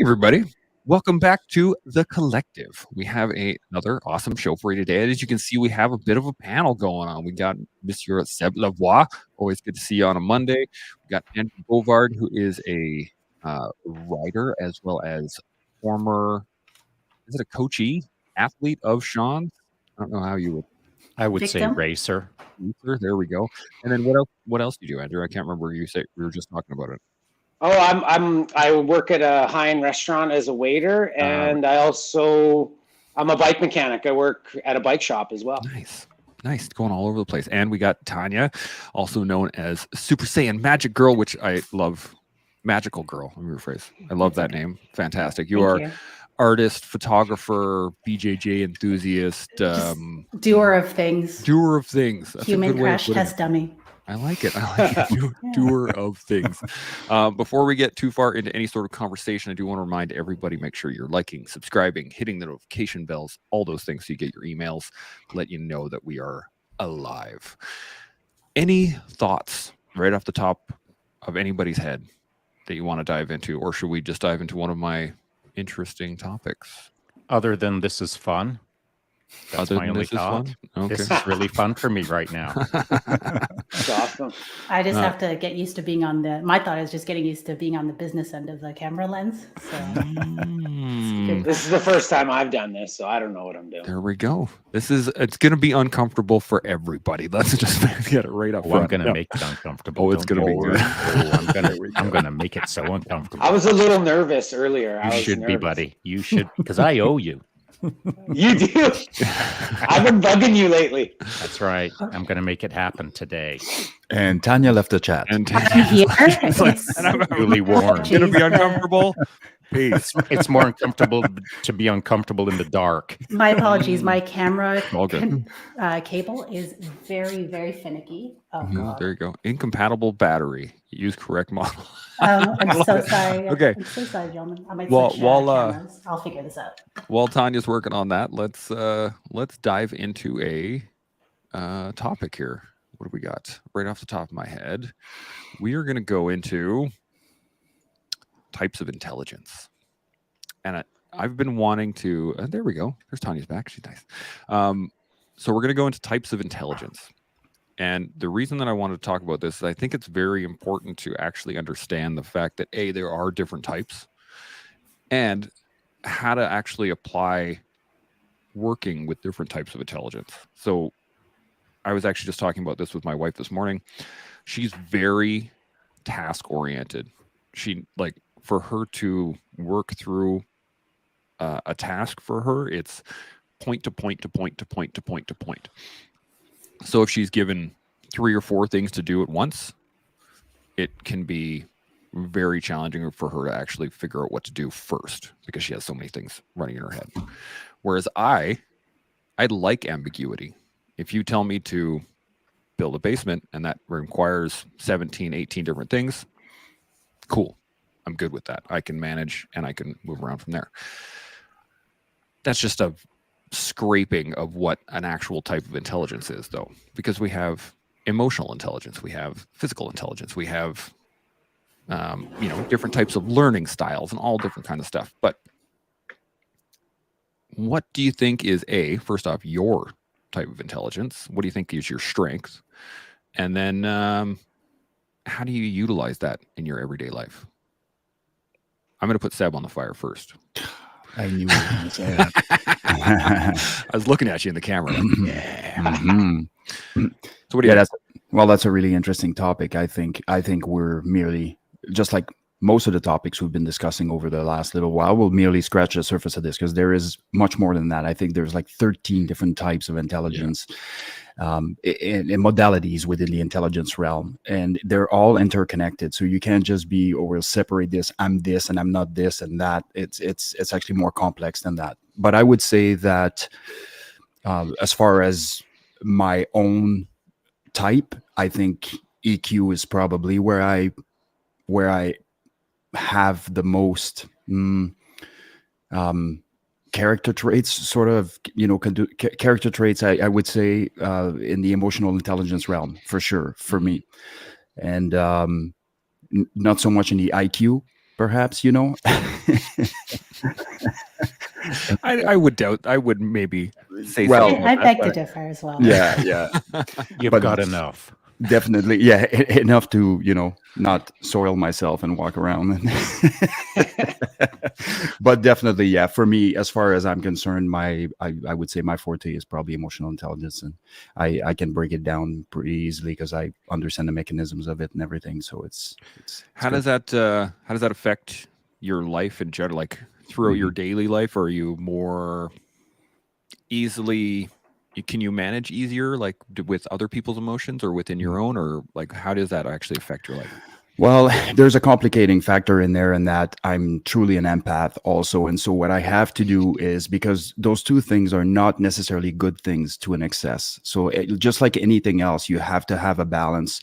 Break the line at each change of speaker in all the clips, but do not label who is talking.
everybody. Welcome back to The Collective. We have another awesome show for you today. As you can see, we have a bit of a panel going on. We got Monsieur Seb Lavoie. Always good to see you on a Monday. We got Andrew Bovard, who is a writer as well as former, is it a coachee, athlete of Shaun's? I don't know how you would.
I would say racer.
There we go. And then what else do you do, Andrew? I can't remember. You said we were just talking about it.
Oh, I work at a high-end restaurant as a waiter, and I'm a bike mechanic. I work at a bike shop as well.
Nice, going all over the place. And we got Tanya, also known as Super Saiyan Magic Girl, which I love. Magical Girl, let me rephrase. I love that name. Fantastic. You are artist, photographer, BJJ enthusiast,
doer of things.
That's
human crash test dummy.
I like it. Doer of things. Before we get too far into any sort of conversation, I do want to remind everybody, make sure you're liking, subscribing, hitting the notification bells, all those things so you get your emails, let you know that we are alive. Any thoughts right off the top of anybody's head that you want to dive into, or should we just dive into one of my interesting topics?
Other than this is fun. That's my only thought. Okay. This is really fun for me right now.
That's awesome.
I just have to get used to my thought is just getting used to being on the business end of the camera lens. So
this is the first time I've done this, so I don't know what I'm doing.
There we go. It's going to be uncomfortable for everybody. Let's just get it right up front.
I'm going to make it uncomfortable.
It's going to be good.
I'm going to make it so uncomfortable.
I was a little nervous earlier.
You should be, buddy. You should, because I owe you.
You do. I've been bugging you lately.
That's right. I'm going to make it happen today.
And Tanya left the chat.
And Tanya,
I'm really warned.
It's going to be uncomfortable.
It's more uncomfortable to be uncomfortable in the dark.
My apologies. My camera cable is very, very finicky. Oh, God.
There you go. Incompatible battery. Use correct model.
I'm so sorry.
Okay.
I'm so sorry, gentlemen. I might
cameras.
I'll figure this out.
While Tanya's working on that, let's dive into a topic here. What do we got? Right off the top of my head, we are going to go into types of intelligence. And I've been wanting to, there we go. There's Tanya's back. She's nice. So we're going to go into types of intelligence. And the reason that I wanted to talk about this is I think it's very important to actually understand the fact that there are different types and how to actually apply working with different types of intelligence. So I was actually just talking about this with my wife this morning. She's very task oriented. For her to work through a task for her, it's point to point to point to point to point to point. So if she's given 3 or 4 things to do at once, it can be very challenging for her to actually figure out what to do first because she has so many things running in her head. Whereas I like ambiguity. If you tell me to build a basement and that requires 17, 18 different things, cool. I'm good with that. I can manage and I can move around from there. That's just a scraping of what an actual type of intelligence is, though, because we have emotional intelligence, we have physical intelligence, we have different types of learning styles and all different kind of stuff. But what do you think is first off, your type of intelligence? What do you think is your strength? And then how do you utilize that in your everyday life? I'm going to put Seb on the fire first.
I knew you were going to say that.
I was looking at you in the camera.
Mm-hmm.
So what do you think?
That's a really interesting topic. I think we're merely, just like most of the topics we've been discussing over the last little while, we'll merely scratch the surface of this because there is much more than that. I think there's like 13 different types of intelligence and modalities within the intelligence realm, and they're all interconnected. So you can't just be, we'll separate this, I'm this and I'm not this and that. It's actually more complex than that. But I would say that as far as my own type, I think EQ is probably where I have the most character traits, sort of, character traits, I would say, in the emotional intelligence realm, for sure, for me. And not so much in the IQ perhaps, you know.
I would doubt. I would maybe say
Well,
something
I
about
beg
that,
to differ as well.
yeah.
You've
But
got enough.
definitely, yeah, enough to, you know, not soil myself and walk around. But definitely, yeah, for me, as far as I'm concerned, I would say my forte is probably emotional intelligence, and I can break it down pretty easily because I understand the mechanisms of it and everything. So it's
how
good.
does that affect your life in general, like throughout your daily life? Or are you more easily, can you manage easier like with other people's emotions or within your own, or like how does that actually affect your life?
Well, there's a complicating factor in there, in that I'm truly an empath also. And so what I have to do is, because those two things are not necessarily good things to an excess. So just like anything else, you have to have a balance.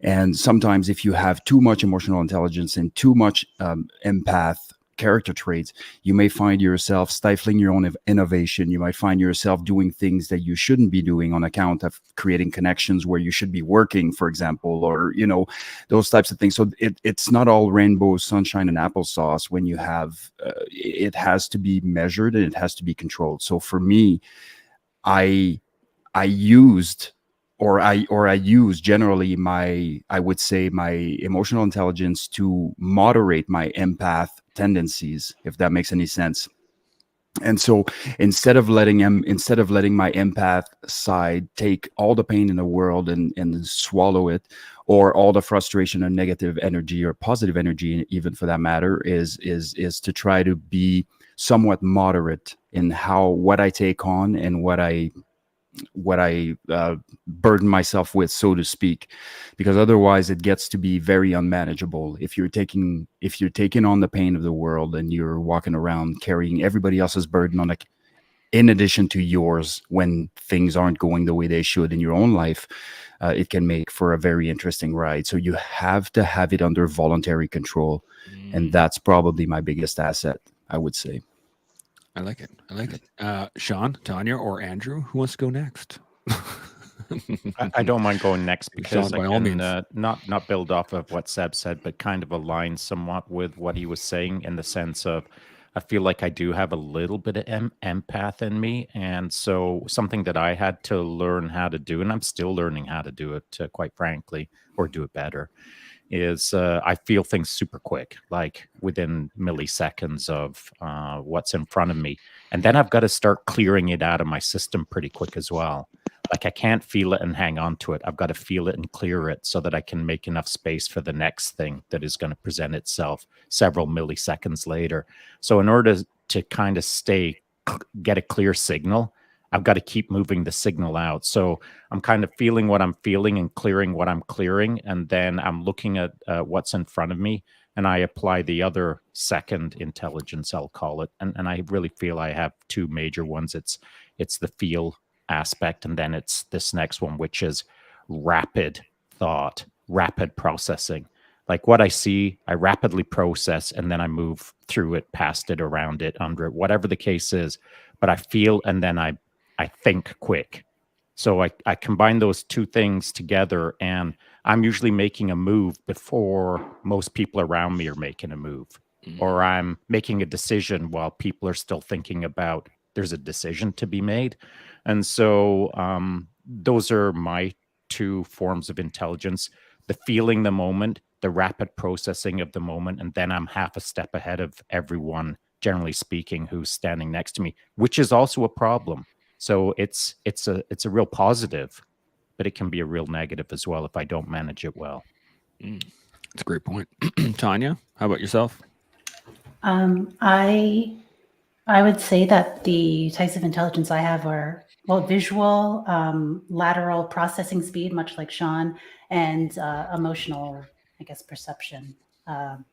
And sometimes if you have too much emotional intelligence and too much empath character traits, you may find yourself stifling your own innovation. You might find yourself doing things that you shouldn't be doing on account of creating connections where you should be working, for example, or, you know, those types of things. So it's not all rainbow, sunshine, and applesauce when you have, it has to be measured and it has to be controlled. So for me, I used or I use generally I would say my emotional intelligence to moderate my empath tendencies, if that makes any sense. And so instead of letting my empath side take all the pain in the world and swallow it, or all the frustration and negative energy or positive energy, even for that matter, is to try to be somewhat moderate in what I take on and what I burden myself with, so to speak, because otherwise it gets to be very unmanageable. If you're taking on the pain of the world and you're walking around carrying everybody else's burden on, in addition to yours, when things aren't going the way they should in your own life, it can make for a very interesting ride. So you have to have it under voluntary control, and that's probably my biggest asset, I would say.
I like it. Shaun, Tanya, or Andrew, who wants to go next?
I don't mind going next because
Shaun, by
I
all
can
means.
not build off of what Seb said, but kind of align somewhat with what he was saying, in the sense of, I feel like I do have a little bit of empath in me. And so something that I had to learn how to do, and I'm still learning how to do it, quite frankly, or do it better, is I feel things super quick, like within milliseconds of what's in front of me. And then I've got to start clearing it out of my system pretty quick as well. Like I can't feel it and hang on to it. I've got to feel it and clear it so that I can make enough space for the next thing that is going to present itself several milliseconds later. So in order to kind of get a clear signal, I've got to keep moving the signal out. So I'm kind of feeling what I'm feeling and clearing what I'm clearing. And then I'm looking at what's in front of me, and I apply the other second intelligence, I'll call it. And I really feel I have two major ones. It's the feel aspect, and then it's this next one, which is rapid thought, rapid processing. Like what I see, I rapidly process, and then I move through it, past it, around it, under it, whatever the case is. But I feel, and then I think quick. So I combine those two things together, and I'm usually making a move before most people around me are making a move, or I'm making a decision while people are still thinking about there's a decision to be made. And so those are my two forms of intelligence: the feeling the moment, the rapid processing of the moment, and then I'm half a step ahead of everyone, generally speaking, who's standing next to me, which is also a problem. So it's a real positive, but it can be a real negative as well if I don't manage it well.
That's a great point. Tanya, how about yourself?
I would say that the types of intelligence I have are, well, visual, lateral processing speed, much like Shaun, and emotional, I guess, perception.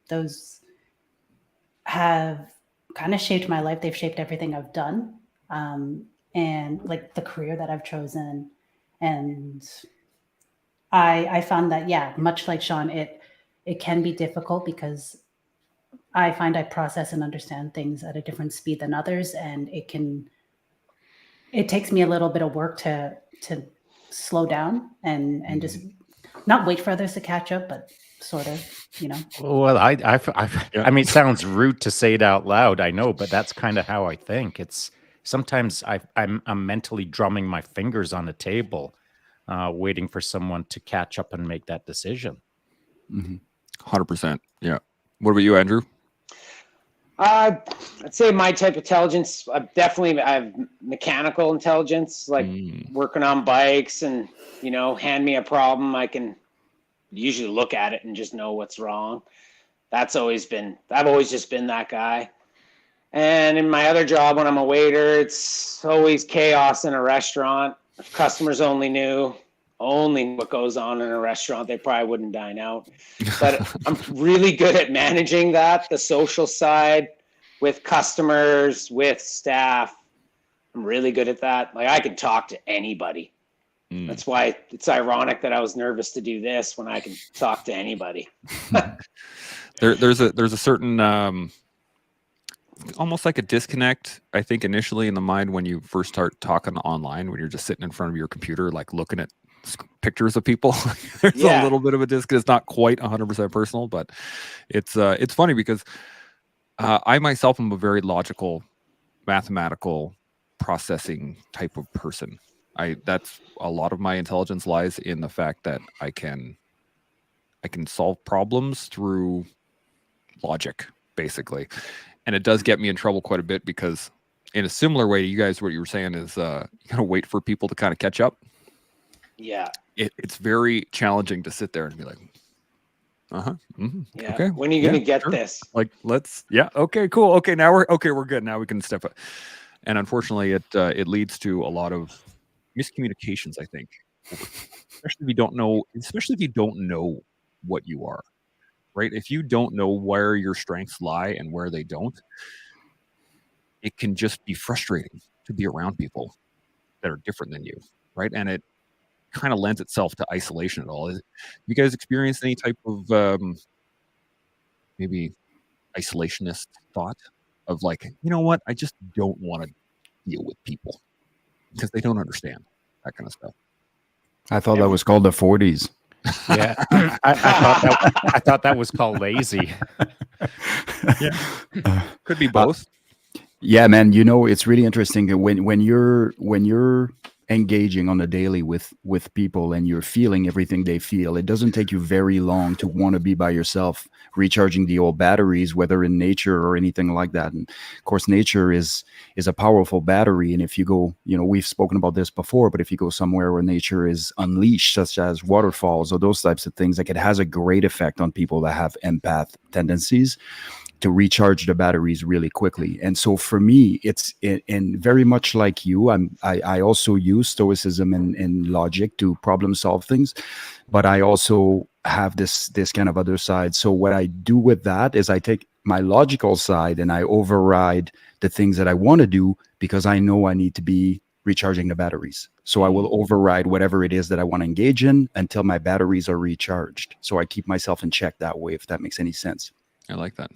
Those have kind of shaped my life. They've shaped everything I've done, and like the career that I've chosen. And I found that, yeah, much like Shaun, it can be difficult because I find I process and understand things at a different speed than others, and it takes me a little bit of work to slow down and just not wait for others to catch up, but sort of. you know.
Well,
Yeah.
I mean, it sounds rude to say it out loud, I know, but that's kind of how I think. It's sometimes I'm mentally drumming my fingers on the table, waiting for someone to catch up and make that decision.
100%. Yeah. What about you, Andrew?
I'd say my type of intelligence, I have mechanical intelligence, like working on bikes, and, you know, hand me a problem, I can usually look at it and just know what's wrong. I've always just been that guy. And in my other job, when I'm a waiter, it's always chaos in a restaurant. If customers only knew what goes on in a restaurant, they probably wouldn't dine out. But I'm really good at managing that, the social side with customers, with staff. I'm really good at that. Like, I can talk to anybody. That's why it's ironic that I was nervous to do this when I can talk to anybody.
There's a certain almost like a disconnect, I think, initially in the mind when you first start talking online, when you're just sitting in front of your computer, like looking at pictures of people. There's a little bit of a disconnect. It's not quite 100% personal, but it's funny because I myself am a very logical, mathematical, processing type of person. That's a lot of my intelligence lies in the fact that I can solve problems through logic, basically. And it does get me in trouble quite a bit because, in a similar way, you guys, what you were saying is you gotta wait for people to kind of catch up.
Yeah.
It's very challenging to sit there and be like,
Yeah.
okay.
When are you gonna get this?
Like, okay, cool. Okay, now we're good. Now we can step up. And unfortunately, it leads to a lot of miscommunications, I think. Especially if you don't know what you are. Right? If you don't know where your strengths lie and where they don't, it can just be frustrating to be around people that are different than you, right? And it kind of lends itself to isolation at all. You guys experienced any type of maybe isolationist thought of like, you know what? I just don't want to deal with people because they don't understand that kind of stuff.
I thought that was called the 40s.
Yeah, I thought that was called lazy.
Yeah, could be both.
Yeah, man. You know, it's really interesting when you're engaging on a daily with people and you're feeling everything they feel. It doesn't take you very long to want to be by yourself, recharging the old batteries, whether in nature or anything like that. And of course, nature is a powerful battery. And if you go, you know, we've spoken about this before, but if you go somewhere where nature is unleashed, such as waterfalls or those types of things, like, it has a great effect on people that have empath tendencies to recharge the batteries really quickly. And so for me, and very much like you, I also use stoicism and logic to problem solve things, but I also have this kind of other side. So what I do with that is I take my logical side and I override the things that I want to do because I know I need to be recharging the batteries. So I will override whatever it is that I want to engage in until my batteries are recharged. So I keep myself in check that way, if that makes any sense.
I like that.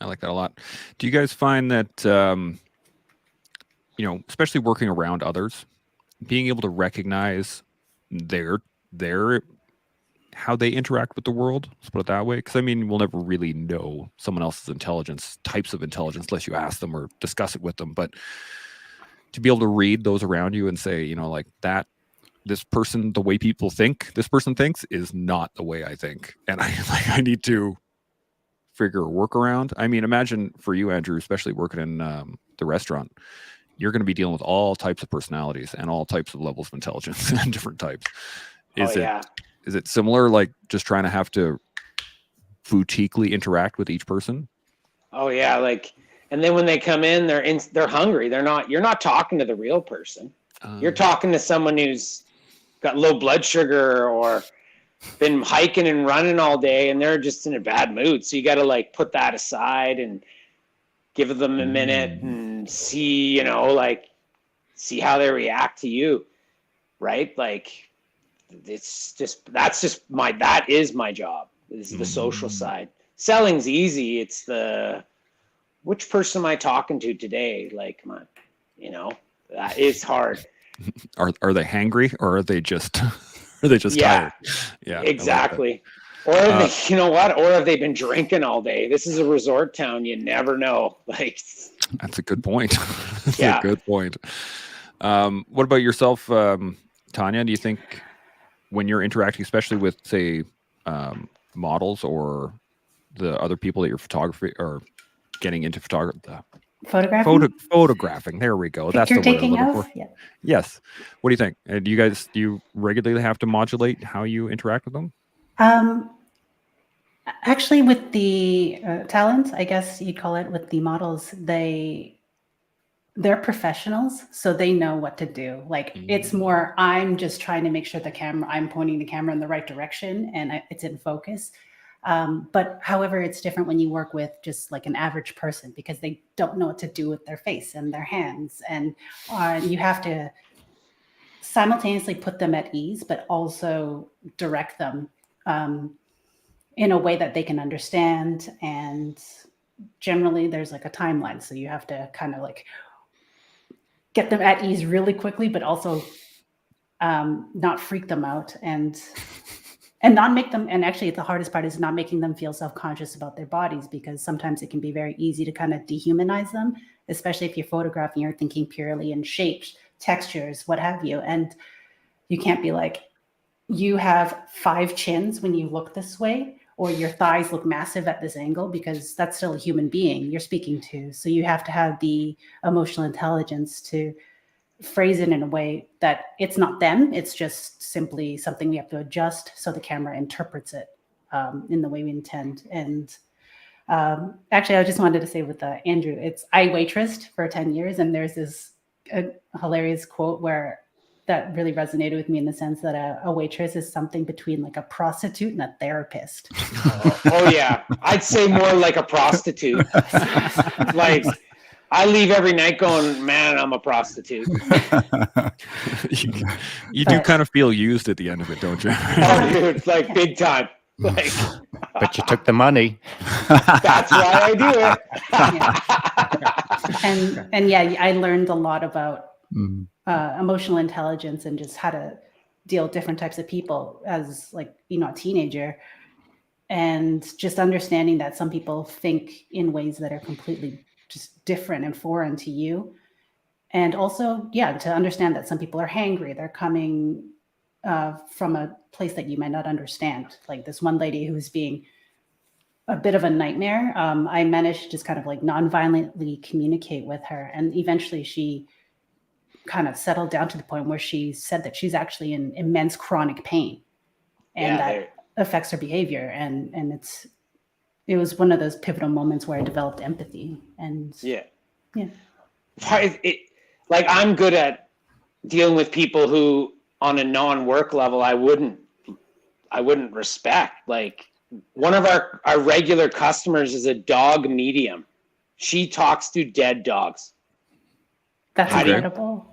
I like that a lot. Do you guys find that, you know, especially working around others, being able to recognize their how they interact with the world, let's put it that way? Because, I mean, we'll never really know someone else's intelligence, types of intelligence, unless you ask them or discuss it with them. But to be able to read those around you and say, you know, like, that this person, the way people think, this person thinks is not the way I think. And I need to figure a workaround. I mean, imagine for you, Andrew, especially working in the restaurant, you're going to be dealing with all types of personalities and all types of levels of intelligence and different types. Is it similar, like just trying to have to boutiquely interact with each person?
Oh yeah, like, and then when they come in, they're hungry. You're not talking to the real person. You're talking to someone who's got low blood sugar or been hiking and running all day, and they're just in a bad mood. So you got to, like, put that aside and give them a minute and see, you know, like, see how they react to you, right? Like, that is my job. This is the social side. Selling's easy. It's which person am I talking to today? Like, you know, that is hard.
Are they hangry or are they just tired? Yeah,
exactly. Or have they, you know what? Or have they been drinking all day? This is a resort town. You never know. Like,
That's a good point. That's
Yeah.
a good point. What about yourself, Tanya? Do you think when you're interacting, especially with, say, models or the other people that you're photography or getting into photographing? There we go. That's the
Picture
word I'm
taking
looking
of?
for.
Yeah.
Yes. What do you think? Do you regularly have to modulate how you interact with them?
Actually, with the talent, I guess you'd call it, with the models, they're professionals, so they know what to do. Like, it's more, I'm just trying to make sure I'm pointing the camera in the right direction and it's in focus. But however, it's different when you work with just like an average person, because they don't know what to do with their face and their hands. And you have to simultaneously put them at ease, but also direct them in a way that they can understand. And generally there's like a timeline. So you have to kind of like get them at ease really quickly, but also not freak them out and not make them. And actually the hardest part is not making them feel self-conscious about their bodies, because sometimes it can be very easy to kind of dehumanize them, especially if you're photographing, you're thinking purely in shapes, textures, what have you. And you can't be like, you have 5 chins when you look this way, or your thighs look massive at this angle, because that's still a human being you're speaking to. So you have to have the emotional intelligence to phrase it in a way that it's not them. It's just simply something we have to adjust so the camera interprets it in the way we intend. And actually, I just wanted to say with Andrew, I waitressed for 10 years, and there's this hilarious quote where that really resonated with me, in the sense that a waitress is something between like a prostitute and a therapist.
Oh yeah, I'd say more like a prostitute. Like, I leave every night going, man, I'm a prostitute.
You do kind of feel used at the end of it, don't you?
Oh, dude, like big time. Like,
But you took the money.
that's why I do it.
And yeah, I learned a lot about emotional intelligence and just how to deal with different types of people as, like, a teenager, and just understanding that some people think in ways that are completely just different and foreign to you. And also, to understand that some people are hangry. They're coming from a place that you might not understand. Like this one lady who's being a bit of a nightmare. I managed to just kind of like non-violently communicate with her. And eventually she kind of settled down to the point where she said that she's actually in immense chronic pain, and that affects her behavior. And it was one of those pivotal moments where I developed empathy. And
like, I'm good at dealing with people who on a non-work level I wouldn't respect. Like, one of our regular customers is a dog medium. She talks to dead dogs.
That's incredible.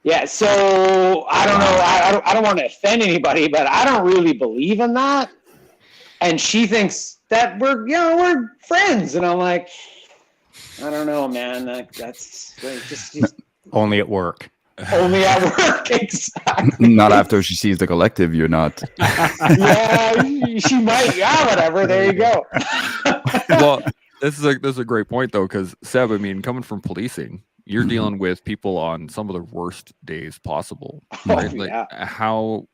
Yeah, so I don't know. I don't want to offend anybody, but I don't really believe in that. And she thinks that we're friends, and I'm like, I don't know, man. That's like, just
Only at work.
Only at work, exactly.
Not after she sees the collective. You're not.
Yeah, she might. Yeah, whatever. There you go.
Well, this is a great point though, because Seb, I mean, coming from policing, you're dealing with people on some of the worst days possible, right?
Oh,
like,
yeah.
how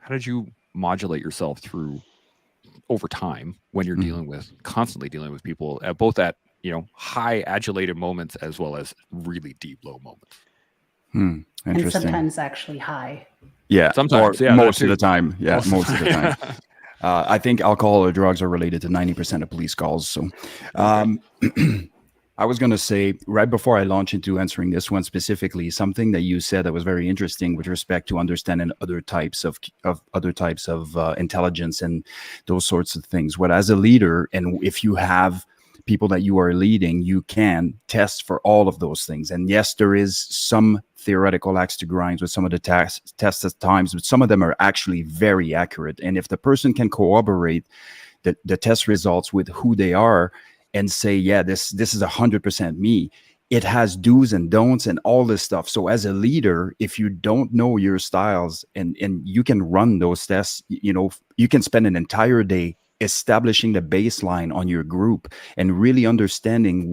did you modulate yourself through over time when you're constantly dealing with people both at high adulated moments as well as really deep low moments?
And
Interesting.
sometimes actually high.
Yeah,
sometimes.
Or
Yeah,
most of the time. Yeah, most of the
time.
time. I think alcohol or drugs are related to 90% of police calls. So, I was going to say, right before I launch into answering this one specifically, something that you said that was very interesting with respect to understanding other types of intelligence and those sorts of things. What, as a leader, and if you have people that you are leading, you can test for all of those things. And yes, there is some theoretical axe to grind with some of the tests at times, but some of them are actually very accurate. And if the person can corroborate the test results with who they are and say, yeah, this is 100% me, it has do's and don'ts and all this stuff. So as a leader, if you don't know your styles and you can run those tests, you can spend an entire day establishing the baseline on your group and really understanding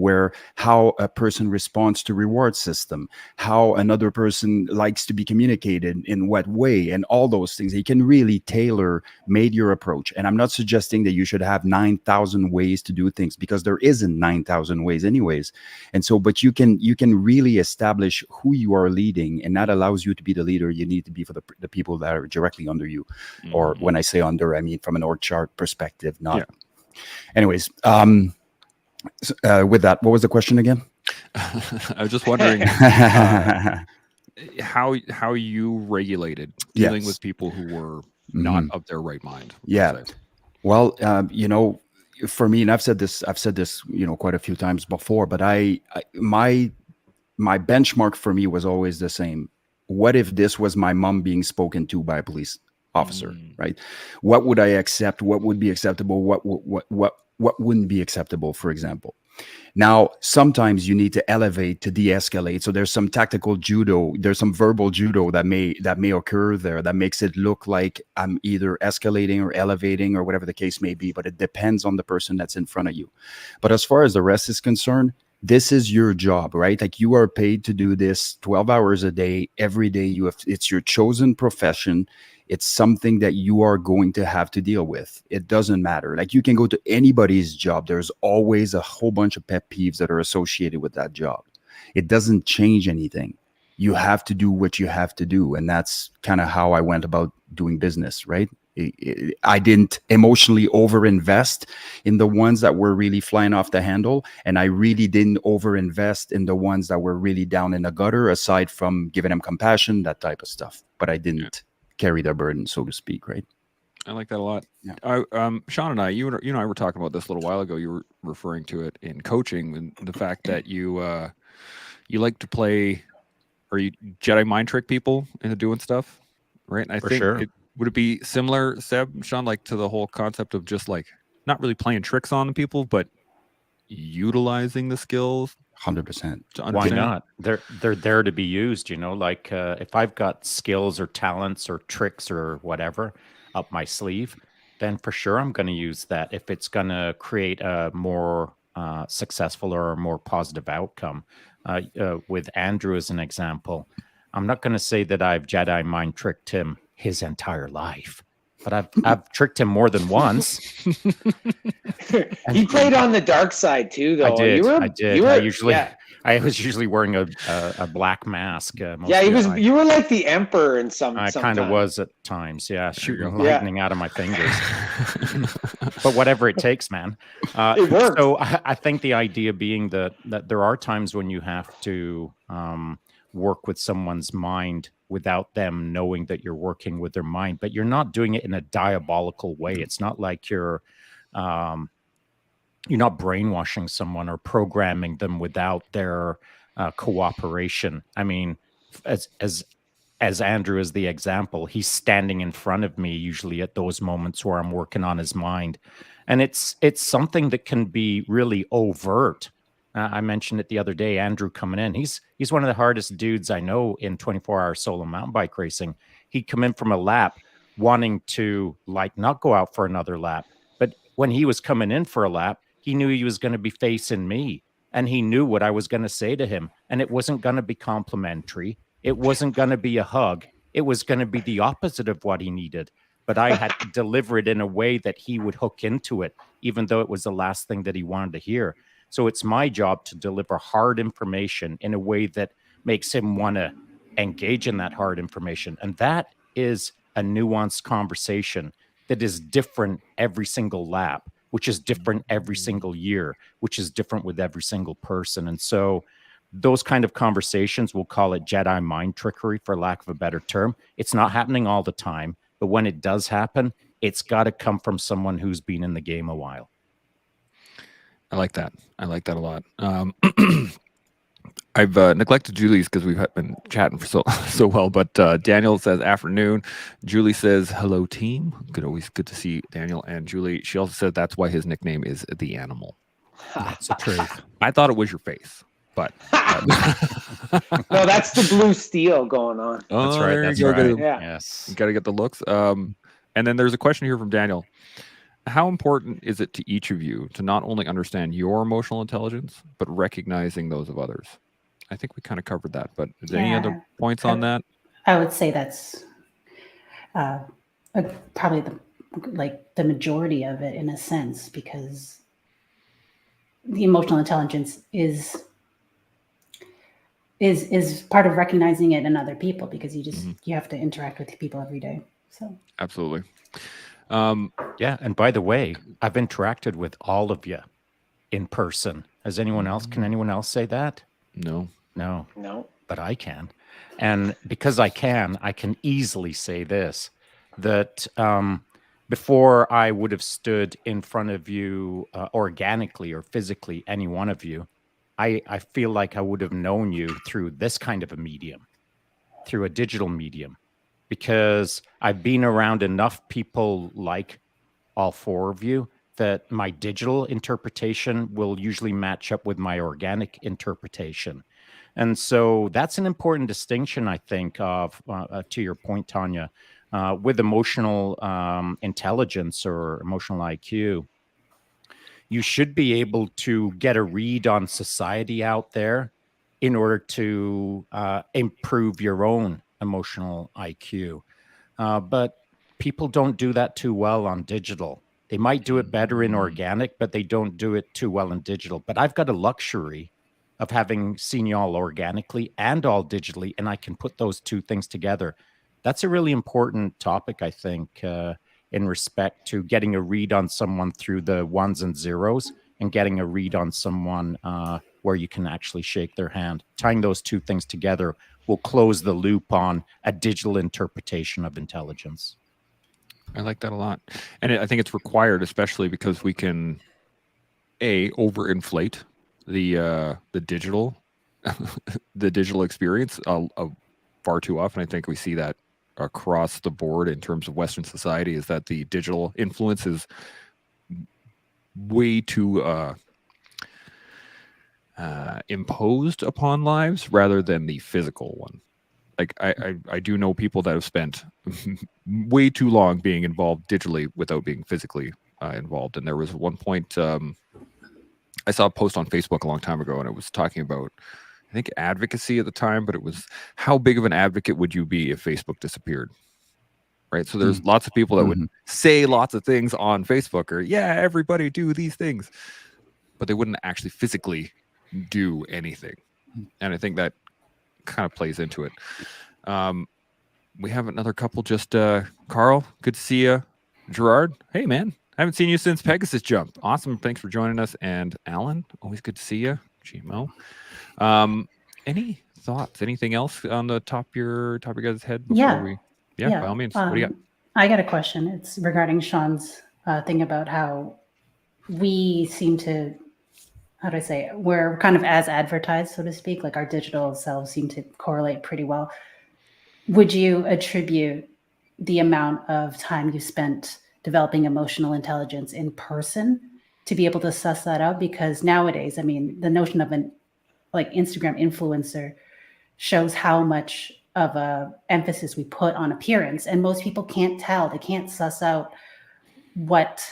how a person responds to reward system, how another person likes to be communicated in what way, and all those things. You can really tailor made your approach. And I'm not suggesting that you should have 9,000 ways to do things, because there isn't 9,000 ways anyways. And so, but you can really establish who you are leading, and that allows you to be the leader you need to be for the people that are directly under you. Or when I say under, I mean from an org chart perspective. Not. Anyways, with that, what was the question again?
I was just wondering how you regulated dealing with people who were not of their right mind.
Well, for me, and I've said this, quite a few times before, but my benchmark for me was always the same. What if this was my mom being spoken to by a police officer, right? What would I accept? What would be acceptable? What wouldn't be acceptable, for example? Now, sometimes you need to elevate to de-escalate. So there's some tactical judo, there's some verbal judo that may occur there that makes it look like I'm either escalating or elevating or whatever the case may be, but it depends on the person that's in front of you. But as far as the rest is concerned, this is your job, right? Like, you are paid to do this 12 hours a day, every day. It's your chosen profession. It's something that you are going to have to deal with. It doesn't matter. Like, you can go to anybody's job. There's always a whole bunch of pet peeves that are associated with that job. It doesn't change anything. You have to do what you have to do. And that's kind of how I went about doing business, right? I didn't emotionally overinvest in the ones that were really flying off the handle. And I really didn't overinvest in the ones that were really down in the gutter, aside from giving them compassion, that type of stuff. But I didn't carry their burden, so to speak, right?
I like that a lot. Yeah. Shaun and I, you and I were talking about this a little while ago. You were referring to it in coaching, and the fact that you like to play, or you Jedi mind trick people into doing stuff, right? And I think
sure.
Would it be similar, Seb, Shaun, like to the whole concept of just like not really playing tricks on people, but utilizing the skills?
100%.
Why not? They're there to be used, like if I've got skills or talents or tricks or whatever up my sleeve, then for sure I'm going to use that if it's going to create a more successful or a more positive outcome. With Andrew as an example, I'm not going to say that I've Jedi mind tricked him his entire life, but I've tricked him more than once.
He played on the dark side too, though.
I did. I was usually wearing a black mask.
You were like the emperor in some.
I kind of was at times. Yeah, shooting lightning out of my fingers. But whatever it takes, man.
It works.
So I think the idea being that there are times when you have to work with someone's mind without them knowing that you're working with their mind, but you're not doing it in a diabolical way. It's not like you're not brainwashing someone or programming them without their cooperation. I mean, as Andrew is the example, he's standing in front of me usually at those moments where I'm working on his mind, and it's something that can be really overt. I mentioned it the other day, Andrew coming in. He's one of the hardest dudes I know in 24-hour solo mountain bike racing. He'd come in from a lap wanting to not go out for another lap. But when he was coming in for a lap, he knew he was going to be facing me, and he knew what I was going to say to him. And it wasn't going to be complimentary. It wasn't going to be a hug. It was going to be the opposite of what he needed. But I had to deliver it in a way that he would hook into it, even though it was the last thing that he wanted to hear. So it's my job to deliver hard information in a way that makes him want to engage in that hard information. And that is a nuanced conversation that is different every single lap, which is different every single year, which is different with every single person. And so those kind of conversations, we'll call it Jedi mind trickery, for lack of a better term. It's not happening all the time, but when it does happen, it's got to come from someone who's been in the game a while.
I like that. I like that a lot. I've neglected Julie's because we've been chatting for so well. But Daniel says afternoon. Julie says hello, team. Good to see Daniel and Julie. She also said that's why his nickname is the Animal.
That's the truth.
I thought it was your face. But
No, that's the blue steel going on.
That's right.
there
That's
you go.
right.
Yeah.
Yes.
Got to get the looks. And then there's a question here from Daniel. How important is it to each of you to not only understand your emotional intelligence, but recognizing those of others? I think we kind of covered that, but is there any other points on that?
I would say that's probably the majority of it in a sense, because the emotional intelligence is part of recognizing it in other people, because you have to interact with people every day. So
Absolutely.
Yeah. And by the way, I've interacted with all of you in person. Has anyone else? Can anyone else say that?
No.
No.
No.
But I can. And because I can easily say this, that before I would have stood in front of you organically or physically, any one of you, I feel like I would have known you through this kind of a medium, through a digital medium, because I've been around enough people like all four of you that my digital interpretation will usually match up with my organic interpretation. And so that's an important distinction, I think, of to your point, Tanya, with emotional intelligence or emotional IQ. You should be able to get a read on society out there in order to improve your own emotional IQ. But people don't do that too well on digital. They might do it better in organic, but they don't do it too well in digital. But I've got a luxury of having seen you all organically and all digitally, and I can put those two things together. That's a really important topic, I think, in respect to getting a read on someone through the ones and zeros and getting a read on someone where you can actually shake their hand. Tying those two things together will close the loop on a digital interpretation of intelligence.
I like that a lot. And I think it's required, especially because we can overinflate the digital the digital experience far too often. I think we see that across the board in terms of Western society, is that the digital influence is way too imposed upon lives rather than the physical one. Like I do know people that have spent way too long being involved digitally without being physically involved. And there was one point I saw a post on Facebook a long time ago, and it was talking about, I think, advocacy at the time, but it was how big of an advocate would you be if Facebook disappeared? Right. So there's lots of people that would say lots of things on Facebook, or yeah, everybody do these things, but they wouldn't actually physically do anything. And I think that kind of plays into it. We have another couple, just Carl, good to see you. Gerard, hey man, I haven't seen you since Pegasus Jump. Awesome, thanks for joining us. And Alan, always good to see you. GMO. Any thoughts? Anything else on the top of your guys' head before we? Yeah, by all means. What do you got?
I got a question. It's regarding Shaun's thing about how we seem to, how do I say it? We're kind of as advertised, so to speak, like our digital selves seem to correlate pretty well. Would you attribute the amount of time you spent developing emotional intelligence in person to be able to suss that out? Because nowadays, I mean, the notion of an Instagram influencer shows how much of a emphasis we put on appearance, and most people can't tell. They can't suss out what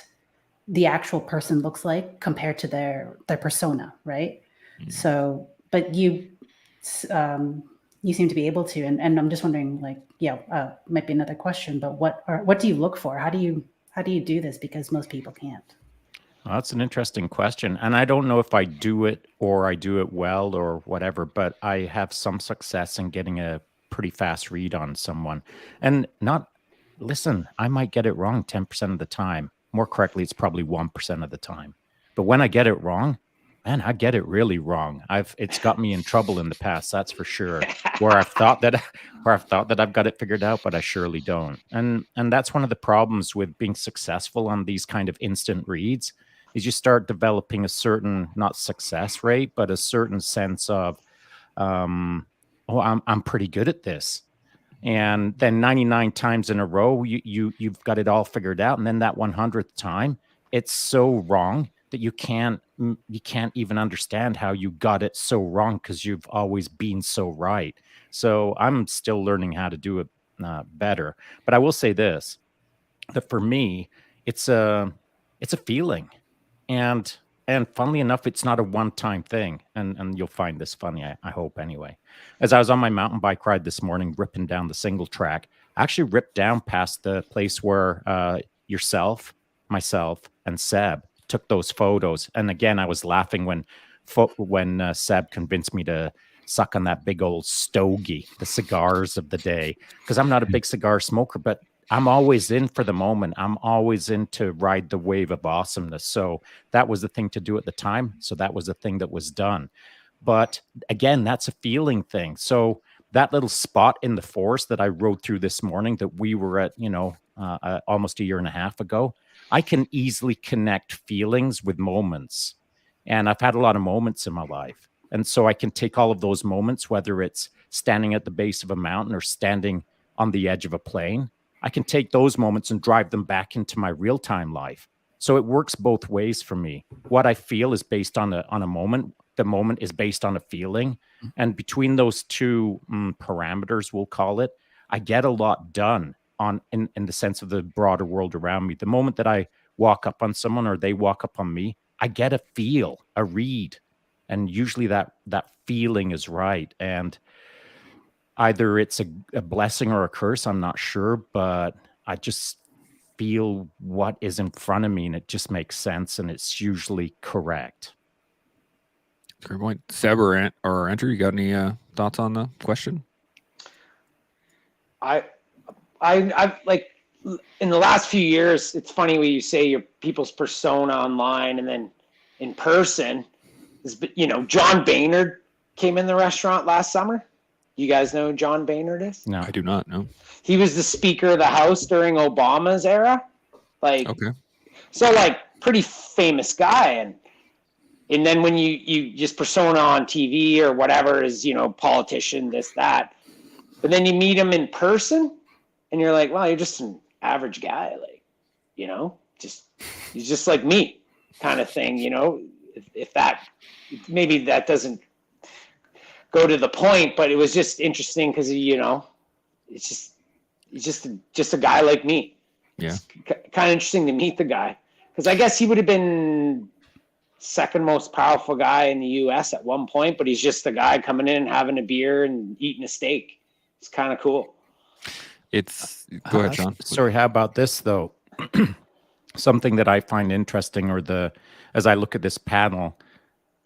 the actual person looks like compared to their persona, right? Mm-hmm. So, but you seem to be able to, and I'm just wondering, might be another question, but what do you look for? How do you do this? Because most people can't.
Well, that's an interesting question. And I don't know if I do it or I do it well or whatever, but I have some success in getting a pretty fast read on someone. And listen, I might get it wrong 10% of the time. More correctly, it's probably 1% of the time. But when I get it wrong, man, I get it really wrong. It's got me in trouble in the past, that's for sure. Where I've thought that I've got it figured out, but I surely don't. And that's one of the problems with being successful on these kind of instant reads, is you start developing a certain, not success rate, but a certain sense of, I'm pretty good at this. And then 99 times in a row, you've got it all figured out. And then that 100th time, it's so wrong that you can't even understand how you got it so wrong because you've always been so right. So I'm still learning how to do it better. But I will say this, that for me, it's a feeling. And funnily enough, it's not a one-time thing. And you'll find this funny, I hope anyway. As I was on my mountain bike ride this morning, ripping down the single track, I actually ripped down past the place where yourself, myself, and Seb took those photos. And again, I was laughing when Seb convinced me to suck on that big old stogie, the cigars of the day, because I'm not a big cigar smoker, but I'm always in for the moment. I'm always in to ride the wave of awesomeness. So that was the thing to do at the time. So that was the thing that was done. But again, that's a feeling thing. So that little spot in the forest that I rode through this morning that we were at, almost a year and a half ago, I can easily connect feelings with moments. And I've had a lot of moments in my life. And so I can take all of those moments, whether it's standing at the base of a mountain or standing on the edge of a plane, I can take those moments and drive them back into my real-time life. So it works both ways for me. What I feel is based on a moment. The moment is based on a feeling. And between those two parameters, we'll call it, I get a lot done in the sense of the broader world around me. The moment that I walk up on someone or they walk up on me, I get a feel, a read. And usually that feeling is right. And either it's a blessing or a curse, I'm not sure, but I just feel what is in front of me and it just makes sense and it's usually correct.
Great point. Seb or Andrew, you got any thoughts on the question?
I've like in the last few years, it's funny when you say your people's persona online and then in person. John Boehner came in the restaurant last summer. You guys know who John Boehner is?
No,
I do not know.
He was the Speaker of the House during Obama's era.
Okay.
So pretty famous guy. And then when you just persona on TV or whatever is, politician, this, that. But then you meet him in person and you're like, well, you're just an average guy. He's just like me kind of thing, if that, maybe that doesn't go to the point, but it was just interesting because, it's just a guy like me.
Yeah.
It's kind of interesting to meet the guy because I guess he would have been second most powerful guy in the U.S. at one point, but he's just a guy coming in, having a beer and eating a steak. It's kind of cool.
Go ahead, Sean.
Sorry, how about this though? Something that I find interesting, as I look at this panel,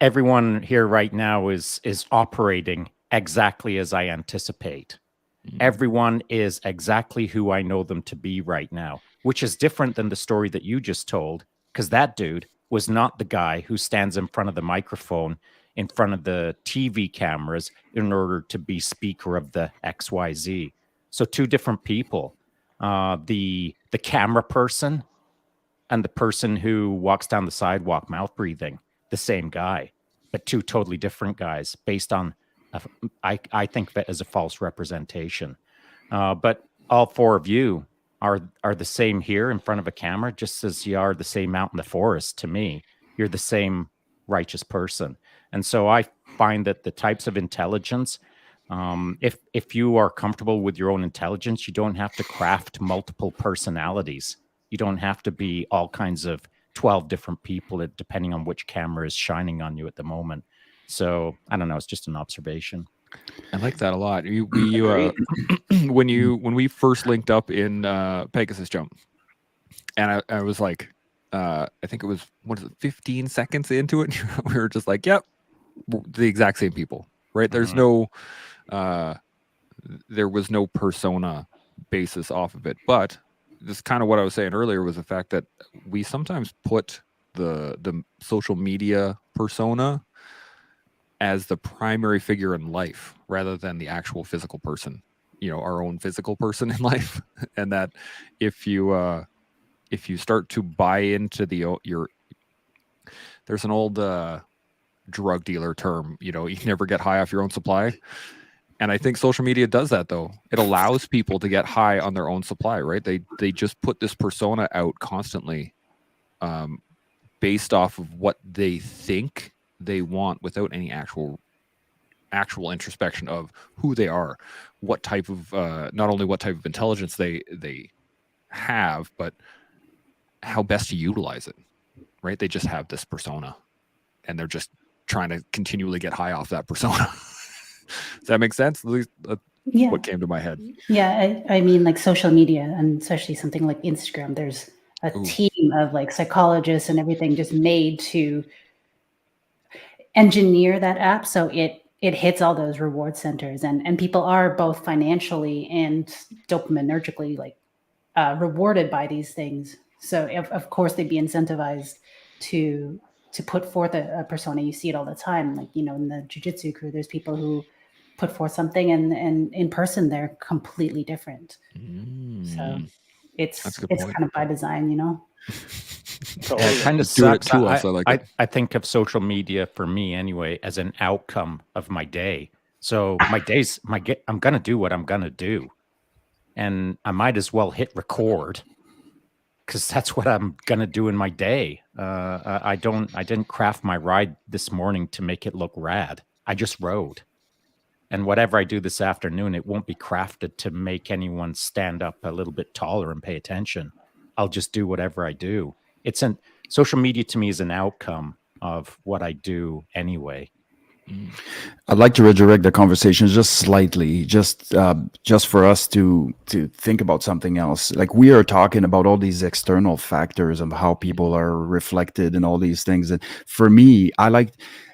everyone here right now is operating exactly as I anticipate. Everyone is exactly who I know them to be right now, which is different than the story that you just told, because that dude was not the guy who stands in front of the microphone, in front of the TV cameras in order to be speaker of the XYZ. So two different people, the camera person and the person who walks down the sidewalk mouth breathing, the same guy, but two totally different guys based on, I think of it as a false representation. But all four of you are the same here in front of a camera, just as you are the same out in the forest. To me, you're the same righteous person. And so I find that the types of intelligence, if you are comfortable with your own intelligence, you don't have to craft multiple personalities. You don't have to be all kinds of 12 different people, depending on which camera is shining on you at the moment. So I don't know. It's just an observation.
I like that a lot. When we first linked up in Pegasus Jump, and I was like, I think it was 15 seconds into it. We were just like, yep, the exact same people, right? There's no, there was no persona basis off of it. But this is kind of what I was saying earlier was the fact that we sometimes put the social media persona as the primary figure in life rather than the actual physical person, our own physical person in life. And that if you start to buy into there's an old drug dealer term, you never get high off your own supply. And I think social media does that, though. It allows people to get high on their own supply, right? They just put this persona out constantly, based off of what they think they want without any actual introspection of who they are, what type of not only what type of intelligence they have, but how best to utilize it. Right? They just have this persona, and they're just trying to continually get high off that persona. Does that make sense? At least
Yeah.
what came to my head.
Yeah, I mean, like social media, and especially something like Instagram, there's a team of like psychologists and everything just made to engineer that app so it hits all those reward centers, and people are both financially and dopaminergically like rewarded by these things. So of course they'd be incentivized to put forth a persona. You see it all the time, like, you know, in the jiu-jitsu crew, there's people who put forth something and in person they're completely different. So it's kind of by design, you know.
It kind of
do it
sucks.
to us. I like it.
I think of social media, for me anyway, as an outcome of my day. So I'm gonna do what I'm gonna do, and I might as well hit record because that's what I'm gonna do in my day. I didn't craft my ride this morning to make it look rad. I just rode. And whatever I do this afternoon, it won't be crafted to make anyone stand up a little bit taller and pay attention. I'll just do whatever I do. Social media to me is an outcome of what I do anyway.
I'd like to redirect the conversation just slightly, just for us to think about something else. Like, we are talking about all these external factors of how people are reflected and all these things. And for me,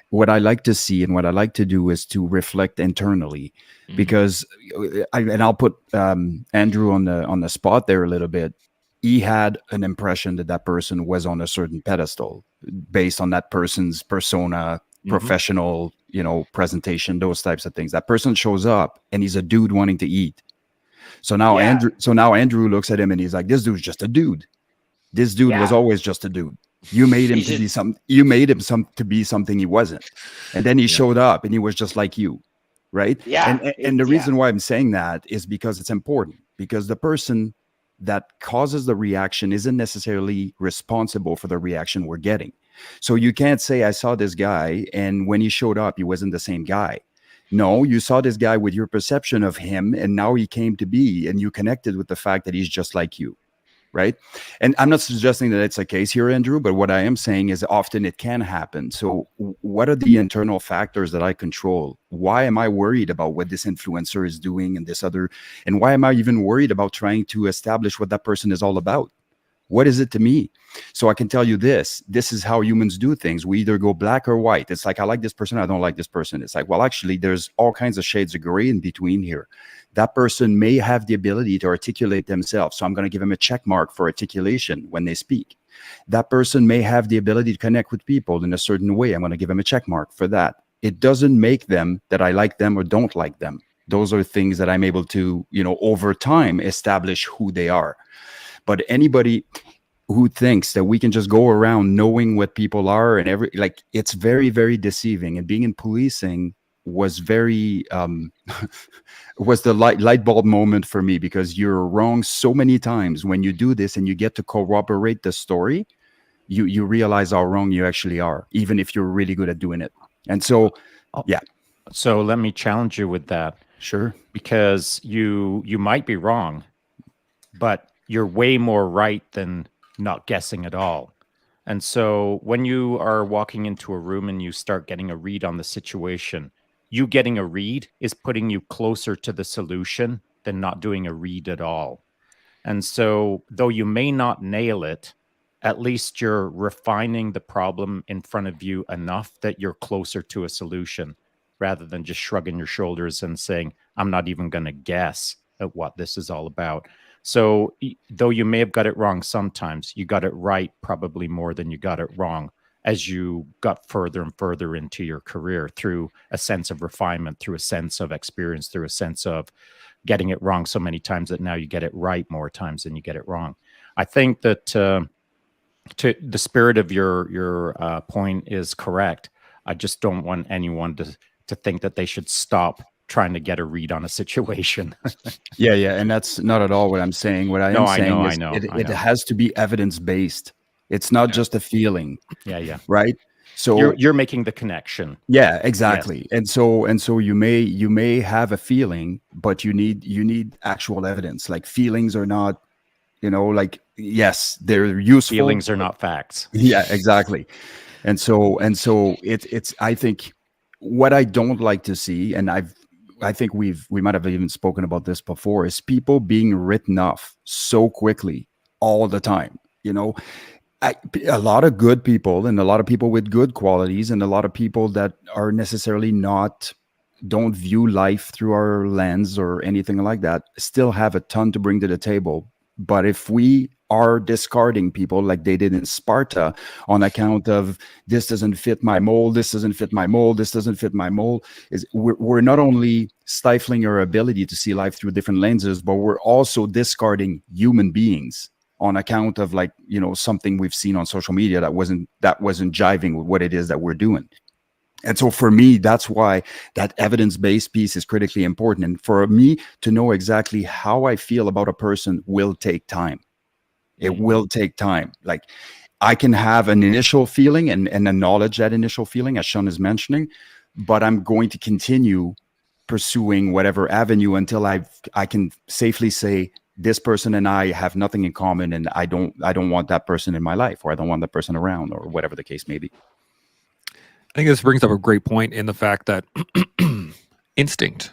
what I like to see and what I like to do is to reflect internally, because I'll put Andrew on the spot there a little bit. He had an impression that person was on a certain pedestal based on that person's persona, professional, you know, presentation, those types of things. That person shows up and he's a dude wanting to eat. So now Andrew looks at him and he's like, this dude's just a dude. This dude was always just a dude. You made him to be something. You made him to be something he wasn't. And then he showed up and he was just like you. Right.
Yeah.
And the reason why I'm saying that is because it's important, because the person that causes the reaction isn't necessarily responsible for the reaction we're getting. So you can't say, I saw this guy, and when he showed up, he wasn't the same guy. No, you saw this guy with your perception of him, and now he came to be, and you connected with the fact that he's just like you, right? And I'm not suggesting that it's a case here, Andrew, but what I am saying is often it can happen. So what are the internal factors that I control? Why am I worried about what this influencer is doing and this other, and why am I even worried about trying to establish what that person is all about? What is it to me? So I can tell you this is how humans do things. We either go black or white. It's like, I like this person, I don't like this person. It's like, well, actually, there's all kinds of shades of gray in between here. That person may have the ability to articulate themselves, so I'm going to give them a check mark for articulation when they speak. That person may have the ability to connect with people in a certain way. I'm going to give them a check mark for that. It doesn't make them that I like them or don't like them. Those are things that I'm able to, you know, over time establish who they are. But anybody who thinks that we can just go around knowing what people are and it's very, very deceiving. And being in policing was very was the light bulb moment for me, because you're wrong so many times when you do this and you get to corroborate the story. You realize how wrong you actually are, even if you're really good at doing it. And so, yeah.
So let me challenge you with that.
Sure.
Because you might be wrong, but you're way more right than not guessing at all. And so when you are walking into a room and you start getting a read on the situation, you getting a read is putting you closer to the solution than not doing a read at all. And so though you may not nail it, at least you're refining the problem in front of you enough that you're closer to a solution, rather than just shrugging your shoulders and saying, I'm not even going to guess at what this is all about. So though you may have got it wrong sometimes, you got it right probably more than you got it wrong as you got further and further into your career, through a sense of refinement, through a sense of experience, through a sense of getting it wrong so many times that now you get it right more times than you get it wrong. I think that to the spirit of your point is correct. I just don't want anyone to think that they should stop trying to get a read on a situation.
Yeah, and that's not at all what I'm saying. What I am saying is it has to be evidence-based. It's not just a feeling,
Yeah.
right? So
You're making the connection.
yeah, exactly. And so you may have a feeling, but you need actual evidence. Like feelings are not, like, yes, they're useful.
Feelings are not facts.
Yeah, exactly. And so it's I think what I don't like to see, and I think we might have even spoken about this before, is people being written off so quickly all the time. A lot of good people and a lot of people with good qualities and a lot of people that are necessarily don't view life through our lens or anything like that still have a ton to bring to the table. But if we are discarding people like they did in Sparta on account of this doesn't fit my mold, this doesn't fit my mold, this doesn't fit my mold, we're not only stifling our ability to see life through different lenses, but we're also discarding human beings on account of something we've seen on social media that wasn't jiving with what it is that we're doing. And so for me, that's why that evidence-based piece is critically important. And for me to know exactly how I feel about a person will take time. It will take time. Like I can have an initial feeling and acknowledge that initial feeling, as Shaun is mentioning, but I'm going to continue pursuing whatever avenue until I can safely say, this person and I have nothing in common, and I don't want that person in my life, or I don't want that person around, or whatever the case may be.
I think this brings up a great point in the fact that instinct,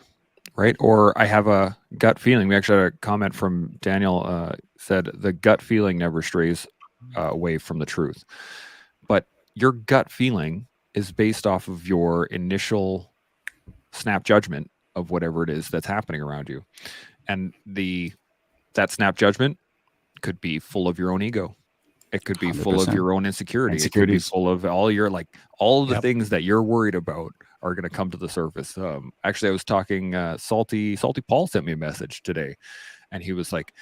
right? Or I have a gut feeling. We actually had a comment from Daniel said the gut feeling never strays away from the truth. But your gut feeling is based off of your initial snap judgment of whatever it is that's happening around you. And that snap judgment could be full of your own ego. It could be 100%. Full of your own insecurity. It could be full of all of the things that you're worried about are going to come to the surface. Actually, I was talking, Salty Paul sent me a message today, and he was like,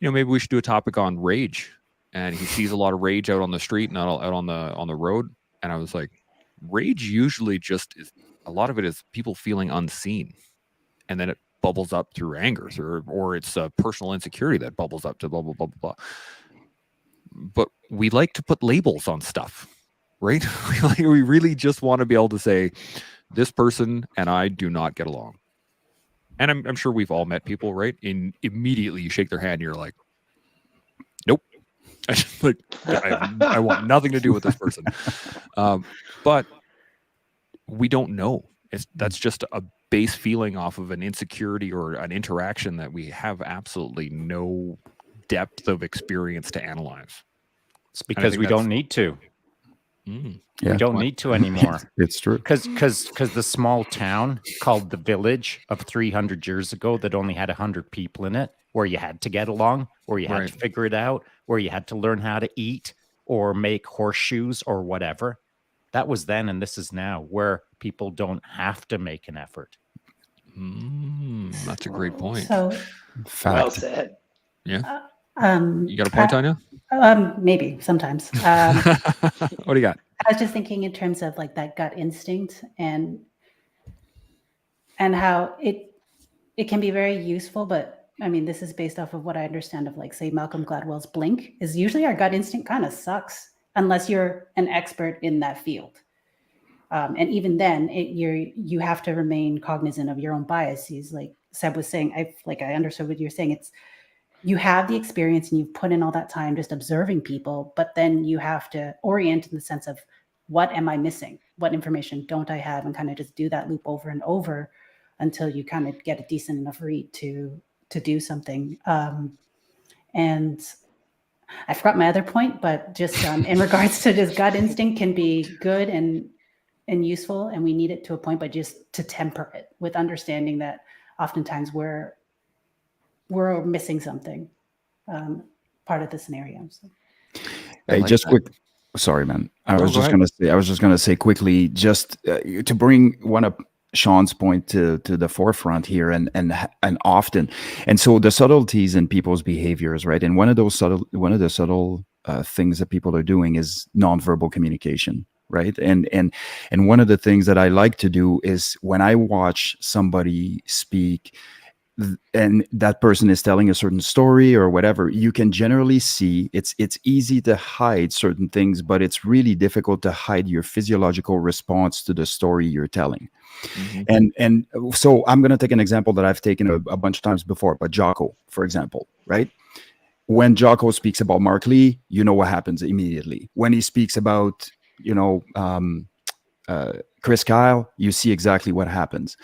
maybe we should do a topic on rage. And he sees a lot of rage out on the street and out on the road. And I was like, rage usually just is, a lot of it is people feeling unseen. And then it bubbles up through anger, or it's a personal insecurity that bubbles up to blah, blah, blah, blah, blah. But we like to put labels on stuff, right? We really just want to be able to say, this person and I do not get along. And I'm sure we've all met people, right? Immediately you shake their hand and you're like, nope. I want nothing to do with this person. But we don't know. That's just a base feeling off of an insecurity or an interaction that we have absolutely no depth of experience to analyze.
It's because we don't need to.
Yeah,
we don't need to anymore.
It's true.
Because the small town called the village of 300 years ago that only had 100 people in it, where you had to get along, where you had to figure it out, where you had to learn how to eat or make horseshoes or whatever. That was then, and this is now, where people don't have to make an effort.
That's a great point.
So,
well said.
Yeah. You got a point, Tanya?
Maybe sometimes.
What do you got?
I was just thinking in terms of like that gut instinct and how it can be very useful, but I mean, this is based off of what I understand of, like, say, Malcolm Gladwell's Blink, is usually our gut instinct kind of sucks unless you're an expert in that field. And even then, you have to remain cognizant of your own biases. Like Seb was saying, I understood what you're saying. It's, you have the experience and you've put in all that time just observing people, but then you have to orient in the sense of, what am I missing? What information don't I have? And kind of just do that loop over and over until you kind of get a decent enough read to do something. And I forgot my other point, but just in regards to just gut instinct can be good and useful, and we need it to a point, but just to temper it with understanding that oftentimes we're missing something, part of the scenario. So.
Hey, like just that. Quick. Sorry, man. I was just gonna say quickly, just to bring one of Shaun's point to the forefront here, and often, and so the subtleties in people's behaviors, right? And one of the subtle things that people are doing is nonverbal communication, right? And one of the things that I like to do is when I watch somebody speak, and that person is telling a certain story or whatever, you can generally see it's easy to hide certain things, but it's really difficult to hide your physiological response to the story you're telling. And so I'm going to take an example that I've taken a bunch of times before, but Jocko, for example, right? When Jocko speaks about Mark Lee, you know what happens immediately. When he speaks about, Chris Kyle, you see exactly what happens.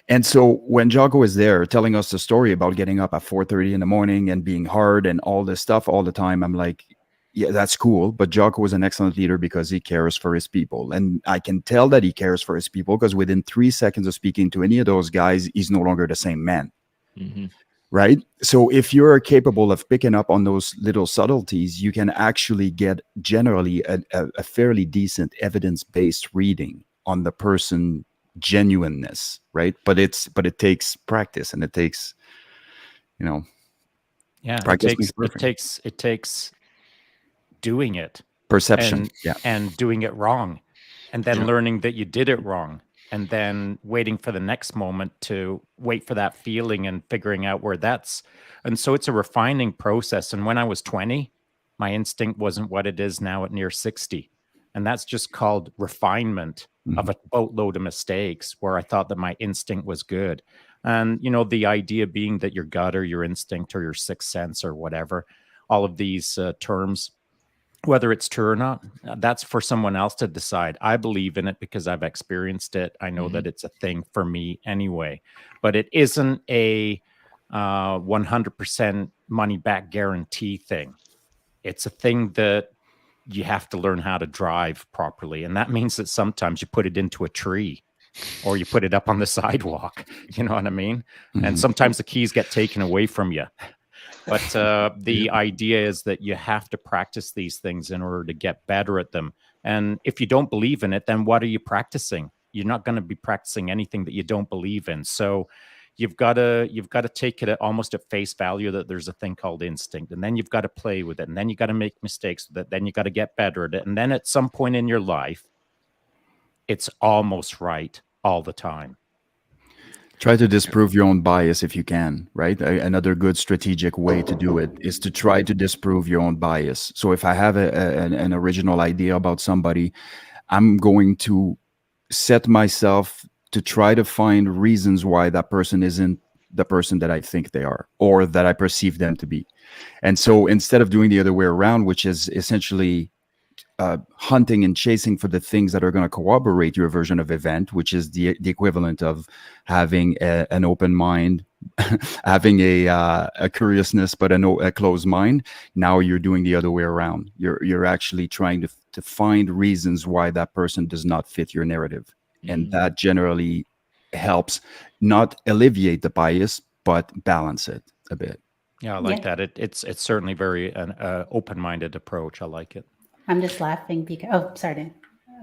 And so when Jocko is there telling us the story about getting up at 4:30 in the morning and being hard and all this stuff all the time, I'm like, yeah, that's cool. But Jocko is an excellent leader because he cares for his people. And I can tell that he cares for his people because within 3 seconds of speaking to any of those guys, he's no longer the same man. Right? So if you're capable of picking up on those little subtleties, you can actually get generally a fairly decent evidence-based reading on the person genuineness, right? But it takes practice, and it takes, practice makes perfect.
It takes doing it,
Perception,
and doing it wrong, and then learning that you did it wrong, and then waiting for the next moment to wait for that feeling and figuring out where that's. And so it's a refining process. And when I was 20, my instinct wasn't what it is now at near 60. And that's just called refinement of a boatload of mistakes where I thought that my instinct was good. And, the idea being that your gut or your instinct or your sixth sense or whatever, all of these terms, whether it's true or not, that's for someone else to decide. I believe in it because I've experienced it. I know that it's a thing for me anyway, but it isn't a 100% money back guarantee thing. It's a thing that you have to learn how to drive properly. And that means that sometimes you put it into a tree or you put it up on the sidewalk. You know what I mean? And sometimes the keys get taken away from you. But the idea is that you have to practice these things in order to get better at them. And if you don't believe in it, then what are you practicing? You're not going to be practicing anything that you don't believe in. So you've got to take it almost at face value that there's a thing called instinct, and then you've got to play with it, and then you got to make mistakes with it, then you got to get better at it, and then at some point in your life, it's almost right all the time.
Try to disprove your own bias if you can, right? Another good strategic way to do it is to try to disprove your own bias. So if I have an original idea about somebody, I'm going to set myself to try to find reasons why that person isn't the person that I think they are or that I perceive them to be. And so instead of doing the other way around, which is essentially hunting and chasing for the things that are going to corroborate your version of event, which is the equivalent of having an open mind, having a curiousness, but a closed mind. Now you're doing the other way around. You're actually trying to find reasons why that person does not fit your narrative. And that generally helps not alleviate the bias, but balance it a bit.
Yeah, I like that. It's certainly very an open-minded approach. I like it.
I'm just laughing because, sorry.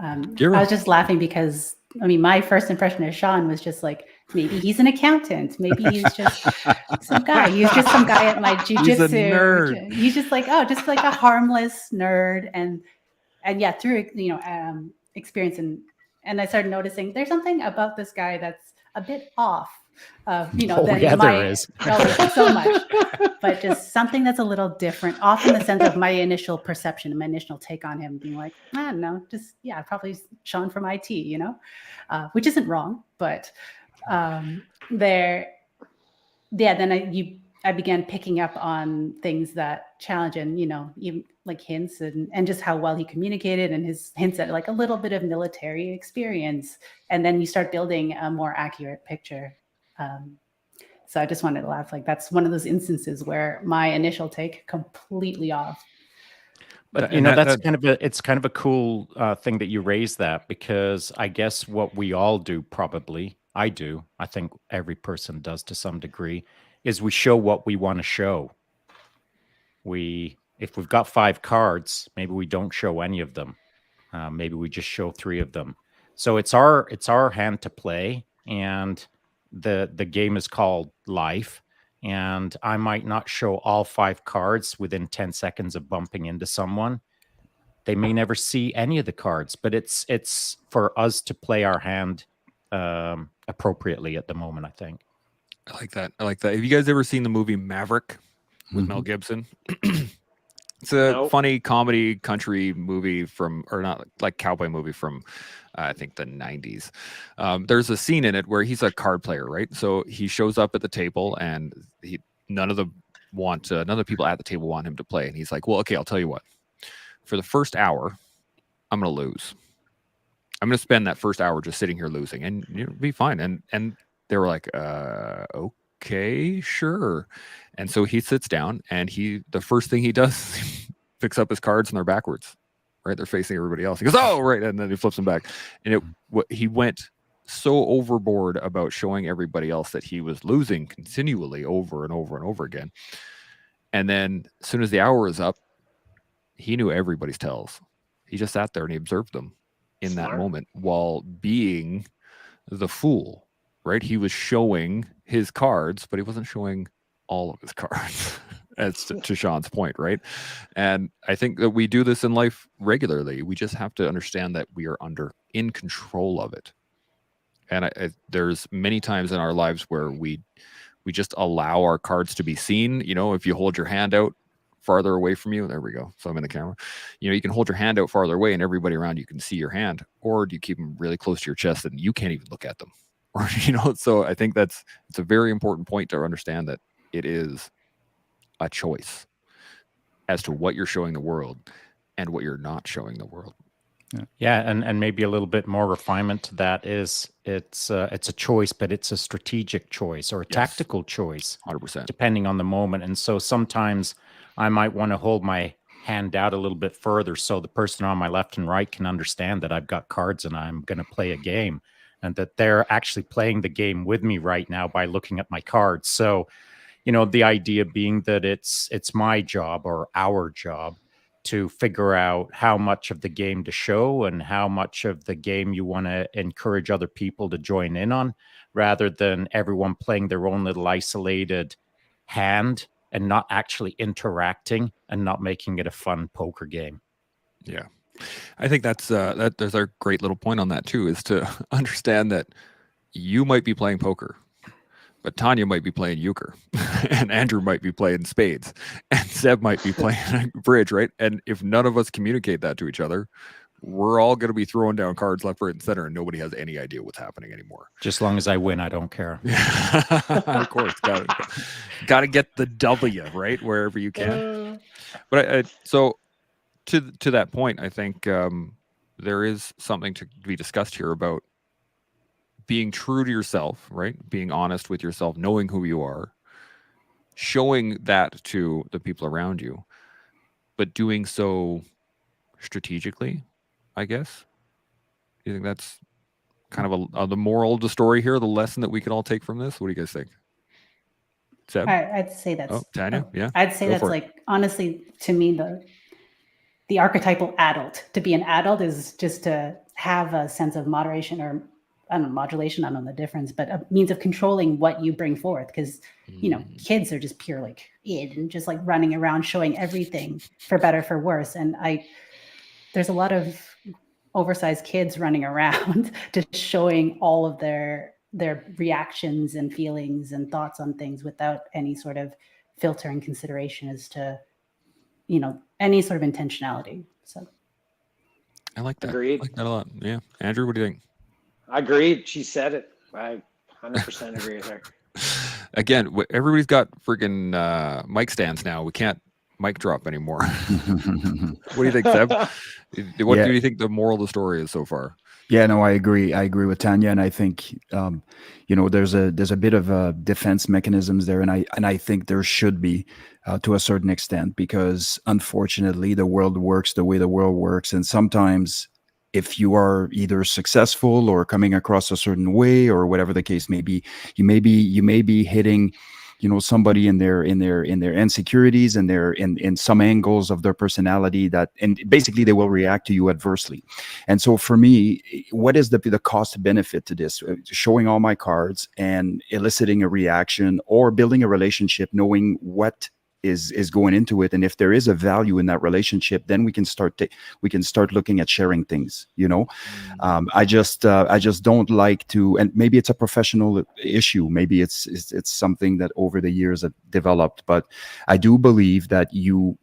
I was just laughing because, my first impression of Shaun was just like, maybe he's an accountant. Maybe he's just some guy. He's just some guy at my jujitsu.
He's a nerd.
He's just like, just like a harmless nerd. And yeah, through, experience and I started noticing there's something about this guy that's a bit off.
There is.
So much, but just something that's a little different, off in the sense of my initial perception, my initial take on him being like, I don't know, probably Shaun from IT, which isn't wrong, but then I began picking up on things that challenge and, even like hints and just how well he communicated and his hints at like a little bit of military experience. And then you start building a more accurate picture. So I just wanted to laugh. Like that's one of those instances where my initial take completely off.
But it's kind of a cool thing that you raised that, because I guess what we all do, probably I think every person does to some degree, is we show what we want to show. If we've got 5 cards, maybe we don't show any of them. Maybe we just show 3 of them. So it's our hand to play, and the game is called life. And I might not show all 5 cards within 10 seconds of bumping into someone. They may never see any of the cards, but it's for us to play our hand appropriately at the moment, I think.
I like that. I like that. Have you guys ever seen the movie Maverick with Mel Gibson? It's a
Nope.
funny comedy country movie from, or not like cowboy movie from, I think the 90s. There's a scene in it where he's a card player, right? So he shows up at the table, and none of the people at the table want him to play, and he's like, "Well, okay, I'll tell you what. For the first hour, I'm going to lose. I'm going to spend that first hour just sitting here losing, and you'll be fine." And they were like, "Okay, sure." And so he sits down, and the first thing he does is picks up his cards, and they're backwards, right? They're facing everybody else. He goes, "Oh, right," and then he flips them back. And he went so overboard about showing everybody else that he was losing continually over and over and over again. And then as soon as the hour was up, he knew everybody's tells. He just sat there and he observed them in
Smart.
that moment while being the fool, right? He was showing his cards, but he wasn't showing all of his cards, as to Shaun's point, right? And I think that we do this in life regularly. We just have to understand that we are in control of it. And there's many times in our lives where we just allow our cards to be seen. You know, if you hold your hand out farther away from you, there we go. So I'm in the camera. You know, you can hold your hand out farther away, and everybody around you can see your hand, or do you keep them really close to your chest and you can't even look at them? Or, you know, so I think it's a very important point to understand that it is a choice as to what you're showing the world and what you're not showing the world.
Yeah, and maybe a little bit more refinement to that is it's a choice, but it's a strategic choice or a tactical choice,
100%,
depending on the moment. And so sometimes I might want to hold my hand out a little bit further so the person on my left and right can understand that I've got cards and I'm going to play a game, and that they're actually playing the game with me right now by looking at my cards. So, you know, the idea being that it's my job or our job to figure out how much of the game to show and how much of the game you want to encourage other people to join in on, rather than everyone playing their own little isolated hand and not actually interacting and not making it a fun poker game.
Yeah. I think there's a great little point on that too, is to understand that you might be playing poker, but Tanya might be playing euchre, and Andrew might be playing spades, and Seb might be playing bridge, right? And if none of us communicate that to each other, we're all going to be throwing down cards left, right, and center, and nobody has any idea what's happening anymore.
Just as long as I win, I don't care.
Of course, got to get the W, right, wherever you can. But so to that point, I think there is something to be discussed here about being true to yourself, right? Being honest with yourself, knowing who you are, showing that to the people around you, but doing so strategically, I guess. Do you think that's kind of the moral of the story here, the lesson that we can all take from this? What do you guys think? Seb?
I'd say that's
Tanya, yeah.
I'd say that's like, honestly, to me, the archetypal adult. To be an adult is just to have a sense of moderation, or I don't know, modulation, I don't know the difference, but a means of controlling what you bring forth. Because, you know, kids are just pure like id and just like running around showing everything, for better, for worse. And there's a lot of oversized kids running around just showing all of their reactions and feelings and thoughts on things without any sort of filter and consideration as to, you know, any sort of intentionality. So
I like that.
Agreed.
I like that a lot. Yeah. Andrew, what do you think?
I agreed. She said it. I 100% agree with her.
Again, everybody's got freaking mic stands now. We can't mic drop anymore. What do you think, Seb? What do you think the moral of the story is so far?
Yeah, no, I agree. I agree with Tanya, and I think you know, there's a bit of defense mechanisms there, and I think there should be to a certain extent, because unfortunately the world works the way the world works, and sometimes if you are either successful or coming across a certain way or whatever the case may be, you may be hitting, you know, somebody in their insecurities and in some angles of their personality that, and basically they will react to you adversely. And so for me, what is the cost benefit to this? Showing all my cards and eliciting a reaction, or building a relationship, knowing what is going into it, and if there is a value in that relationship, then we can start looking at sharing things. I just don't like to, and maybe it's a professional issue, maybe it's something that over the years have developed, but I do believe that you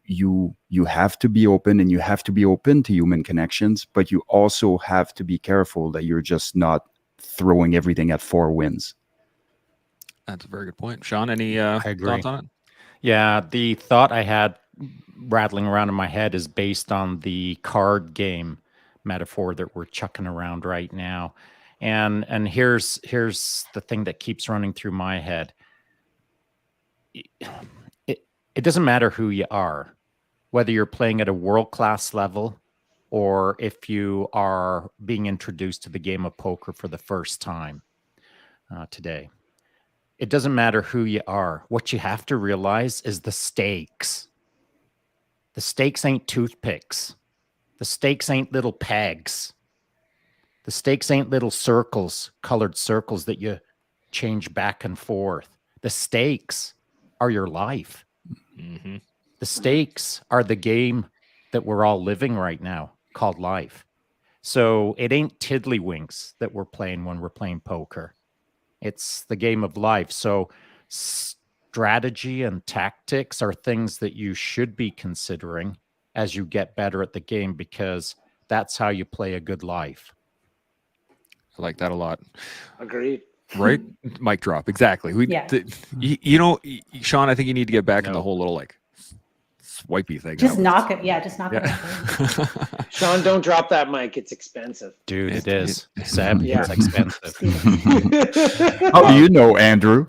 have to be open, and you have to be open to human connections, but you also have to be careful that you're just not throwing everything at 4 winds.
That's a very good point. Shaun, any
agree.
thoughts on it?
Yeah, the thought I had rattling around in my head is based on the card game metaphor that we're chucking around right now. And here's the thing that keeps running through my head. It doesn't matter who you are, whether you're playing at a world-class level or if you are being introduced to the game of poker for the first time today. It doesn't matter who you are. What you have to realize is the stakes. The stakes ain't toothpicks. The stakes ain't little pegs. The stakes ain't little circles, colored circles that you change back and forth. The stakes are your life.
Mm-hmm.
The stakes are the game that we're all living right now called life. So it ain't tiddlywinks that we're playing when we're playing poker. It's the game of life. So strategy and tactics are things that you should be considering as you get better at the game, because that's how you play a good life.
I like that a lot.
Agreed.
Right? Mic drop. Exactly.
Yeah.
Shaun, I think you need to get back in the whole little swipey thing.
Just knock it. Yeah, just knock it.
Shaun, don't drop that mic. It's expensive.
Dude, it is. Seb,
Yeah.
it's expensive.
How do you know, Andrew?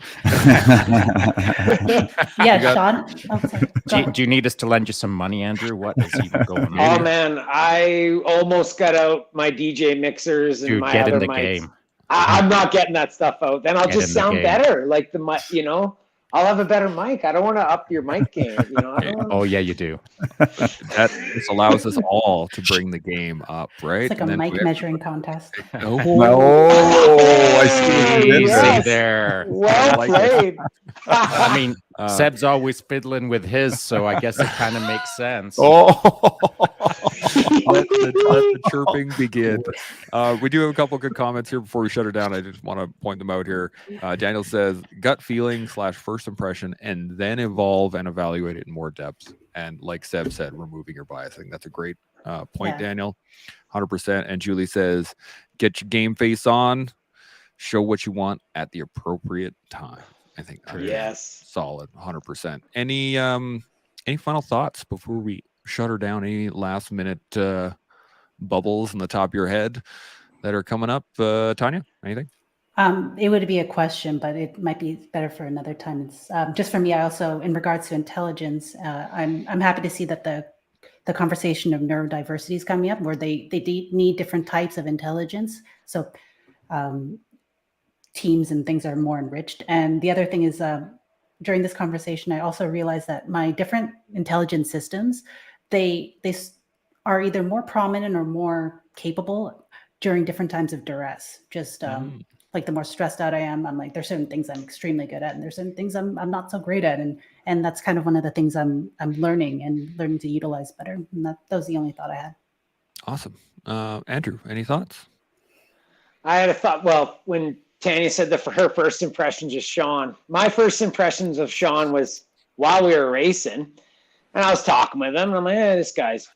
Yeah, Shaun. Oh, sorry.
Do you need us to lend you some money, Andrew? What is even going on?
Oh man, I almost got out my DJ mixers and
Dude,
my
get
other
in the
mics.
game.
I'm not getting that stuff out. Then I'll
Get
just
in the
sound
game.
better. Like the mic, I'll have a better mic. I don't want to up your mic game. I don't wanna...
Oh, yeah, you do.
This allows us all to bring the game up, right?
It's like
And
a
then
mic
we-
measuring contest.
Oh,
Oh, I see what you did
Easy
there.
Yes.
there.
Well
like
played.
I mean,
Uh,
Seb's always fiddling with his, so I guess it kind of makes sense.
Oh,
let the chirping begin. We do have a couple good comments here before we shut her down. I just want to point them out here. Daniel says, gut feeling / first impression, and then evolve and evaluate it in more depth. And like Seb said, removing your bias. I think that's a great point,
Yeah.
Daniel. 100%. And Julie says, get your game face on, show what you want at the appropriate time. I think that's
Yes.
solid. 100%. Any final thoughts before we shut her down? Any last minute bubbles in the top of your head that are coming up? Tanya, anything?
It would be a question, but it might be better for another time. It's just for me. I also, in regards to intelligence, I'm happy to see that the conversation of neurodiversity is coming up, where they need different types of intelligence. So teams and things are more enriched. And the other thing is, during this conversation, I also realized that my different intelligence systems, they are either more prominent or more capable during different times of duress. Just like the more stressed out I am, I'm like, there's certain things I'm extremely good at, and there's certain things I'm not so great at, and that's kind of one of the things I'm learning to utilize better. And that was the only thought I had.
Awesome. Andrew, any thoughts?
I had a thought. Well, when Tanya said that for her first impressions of Shaun, my first impressions of Shaun was while we were racing, and I was talking with him, and I'm like, this guy's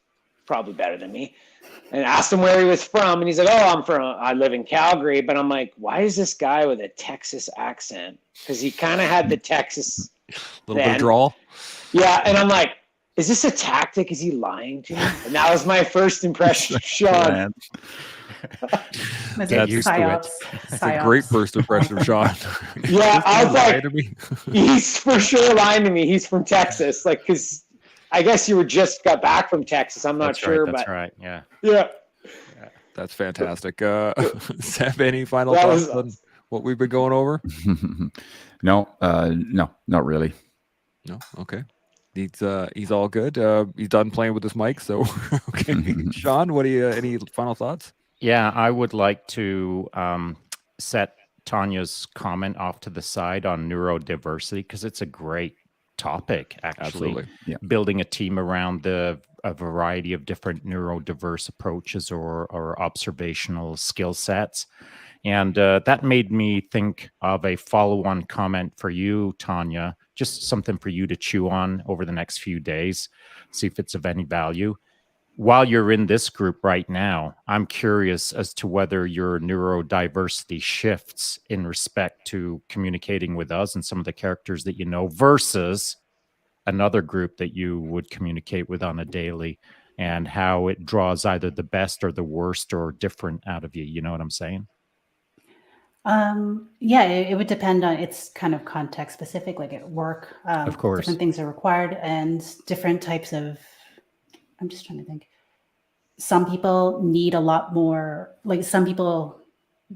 probably better than me. And asked him where he was from, and he's like, I live in Calgary. But I'm like, why is this guy with a Texas accent? Because he kind of had the Texas
Little bit of drawl.
Yeah, and I'm like, is this a tactic? Is he lying to me? And that was my first impression of Shaun.
Was
Get
it
used to it.
psyops?
It's a great first impression of Shaun.
Yeah, I was
Lie
like,
to me.
he's for sure lying to me. He's from Texas, like, because I guess you just got back from Texas. I'm not
That's
sure,
right, that's
but
right. Yeah.
yeah.
That's fantastic. Seb, any final
That
thoughts
was-
on what we've been going over?
no, not really.
No? Okay. He's all good. He's done playing with his mic, so okay. Shaun, what do you any final thoughts?
Yeah, I would like to set Tanya's comment off to the side on neurodiversity, because it's a great topic, actually.
Absolutely.
Yeah.
Building a team around a variety of different neurodiverse approaches or observational skill sets. And that made me think of a follow-on comment for you, Tanya, just something for you to chew on over the next few days, see if it's of any value. While you're in this group right now, I'm curious as to whether your neurodiversity shifts in respect to communicating with us and some of the characters that you know versus another group that you would communicate with on a daily, and how it draws either the best or the worst or different out of you. You know what I'm saying?
Yeah, it would depend on, it's kind of context specific, like at work.
Of course.
Different things are required and different types of, I'm just trying to think. Some people need a lot more, like some people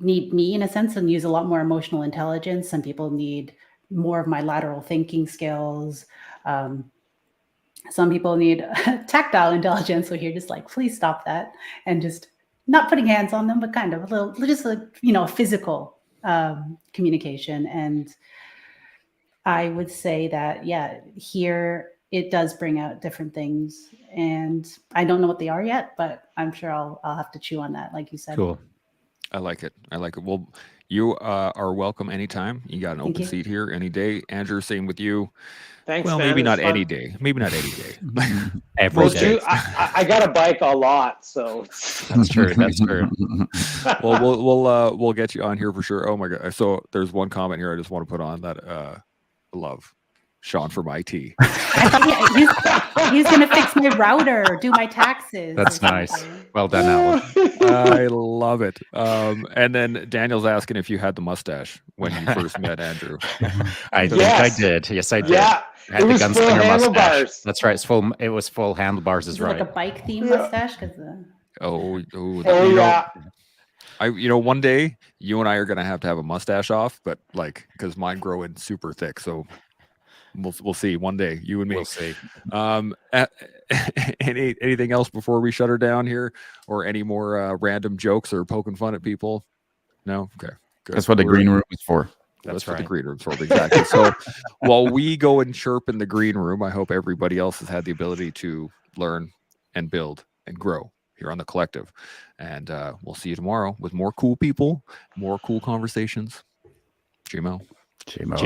need me in a sense and use a lot more emotional intelligence. Some people need more of my lateral thinking skills. Some people need tactile intelligence. So you're just like, please stop that. And just not putting hands on them, but kind of a little, just like, physical communication. And I would say that, yeah, here it does bring out different things. And I don't know what they are yet, but I'm sure I'll have to chew on that, like you said.
Cool.
I like it. Well, you are welcome anytime. You got an
Thank
open
you.
seat here any day. Andrew, same with you.
Thanks,
Well,
man.
maybe
It
not
was fun.
any day. Maybe not any day.
Every
Well,
day.
I got a bike a lot, so
That's true. That's true.
Well, we'll get you on here for sure. Oh my god! So there's one comment here I just want to put on that. Love Shaun from IT.
He's going to fix my router, do my taxes.
That's
or
nice.
something.
Well done, Alan.
I love it. And then Daniel's asking if you had the mustache when you first met Andrew.
I think
Yes.
I did. Yes, I did.
yeah,
I had
it
the
was full
gunslinger mustache.
handlebars.
That's right. It was full handlebars.
Is
Is
it
right.
like a bike theme
Yeah.
mustache? Because
Oh
Know,
yeah,
one day you and I are gonna have to have a mustache off, but like because mine grow in super thick, so we'll see one day, you and me.
We'll see.
Anything else before we shut her down here, or any more random jokes or poking fun at people? No, okay, good.
That's what the green room is for.
That's
That's
what the
right.
green room's for, exactly. So while we go and chirp in the green room, I hope everybody else has had the ability to learn and build and grow here on the collective. And we'll see you tomorrow with more cool people, more cool conversations. Gmo.
JMO.